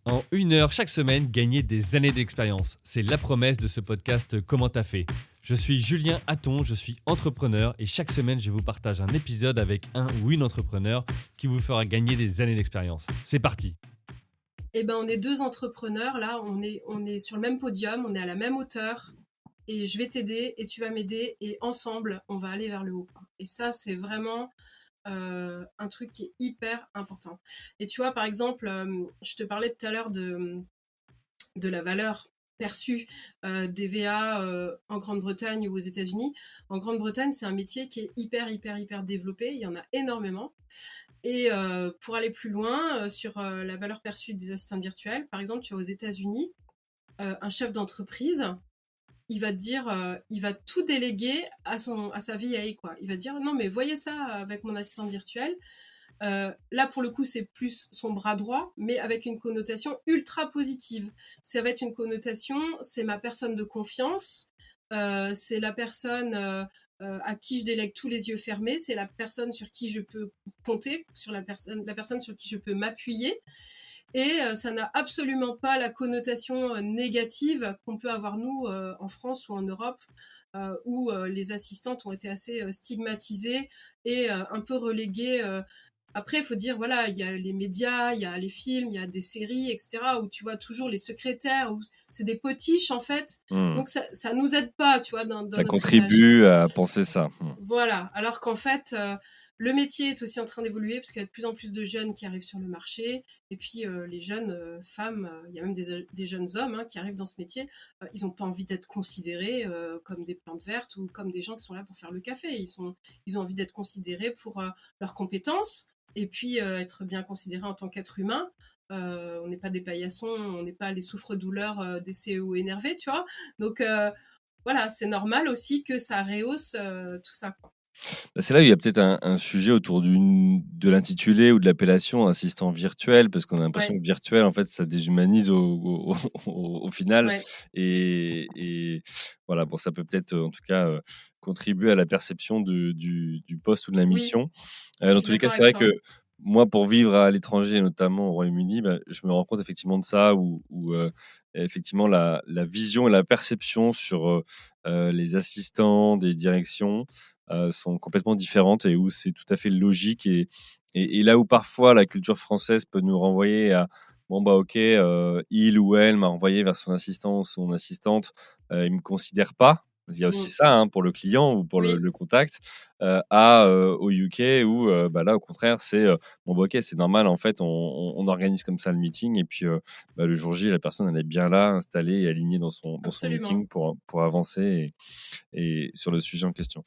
En 1 heure chaque semaine, gagner des années d'expérience. C'est la promesse de ce podcast Comment t'as fait. Je suis Julien Hatton, je suis entrepreneur et chaque semaine, je vous partage un épisode avec un ou une entrepreneur qui vous fera gagner des années d'expérience. C'est parti. Eh ben, on est deux entrepreneurs, là, on est sur le même podium, on est à la même hauteur et je vais t'aider et tu vas m'aider et ensemble, on va aller vers le haut. Et ça, c'est vraiment un truc qui est hyper important. Et tu vois, par exemple, je te parlais tout à l'heure de la valeur perçue des VA en Grande-Bretagne ou aux États-Unis. En Grande-Bretagne, c'est un métier qui est hyper développé. Il y en a énormément. Et pour aller plus loin sur la valeur perçue des assistants virtuels, par exemple, tu vois, aux États-Unis, un chef d'entreprise, il va te dire, il va tout déléguer à sa VA, quoi. Il va dire, non, mais voyez ça avec mon assistante virtuelle. Là, pour le coup, c'est plus son bras droit, mais avec une connotation ultra positive. Ça va être une connotation, c'est ma personne de confiance, c'est la personne à qui je délègue tous les yeux fermés, c'est la personne sur qui je peux compter, sur la personne sur qui je peux m'appuyer. Et ça n'a absolument pas la connotation négative qu'on peut avoir nous en France ou en Europe, où les assistantes ont été assez stigmatisées et un peu reléguées. Après, il faut dire, voilà, il y a les médias, il y a les films, il y a des séries, etc., où tu vois toujours les secrétaires, où c'est des potiches, en fait. Donc, ça nous aide pas, tu vois, dans Ça notre image. contribue à penser ça. Voilà. Alors qu'en fait, le métier est aussi en train d'évoluer, parce qu'il y a de plus en plus de jeunes qui arrivent sur le marché. Et puis, les jeunes femmes, il y a même des jeunes hommes qui arrivent dans ce métier. Ils n'ont pas envie d'être considérés comme des plantes vertes ou comme des gens qui sont là pour faire le café. Ils ont envie d'être considérés pour leurs compétences et puis être bien considérés en tant qu'être humain. On n'est pas des paillassons, on n'est pas les souffres-douleurs des CEO énervés, tu vois. Donc voilà, c'est normal aussi que ça rehausse tout ça, quoi. C'est là où il y a peut-être un sujet autour de l'intitulé ou de l'appellation assistant virtuel, parce qu'on a l'impression Ouais, que virtuel, en fait, ça déshumanise au final. ouais, Et voilà, bon, ça peut peut-être, en tout cas, contribuer à la perception du poste ou de la oui, mission. je Dans suis tous les cas, d'accord c'est avec vrai toi. que moi, pour vivre à l'étranger, notamment au Royaume-Uni, je me rends compte effectivement de ça, où effectivement la vision et la perception sur les assistants des directions sont complètement différentes et où c'est tout à fait logique. Et là où parfois la culture française peut nous renvoyer à bon, bah ok, il ou elle m'a envoyé vers son assistant ou son assistante, il me considère pas. Il y a aussi Mm. ça pour le client ou pour Oui, le contact. Au UK où là au contraire c'est bon bah, OK, c'est normal en fait on organise comme ça le meeting et puis le jour J la personne elle est bien là, installée et alignée dans son absolument. meeting pour avancer et sur le sujet en question.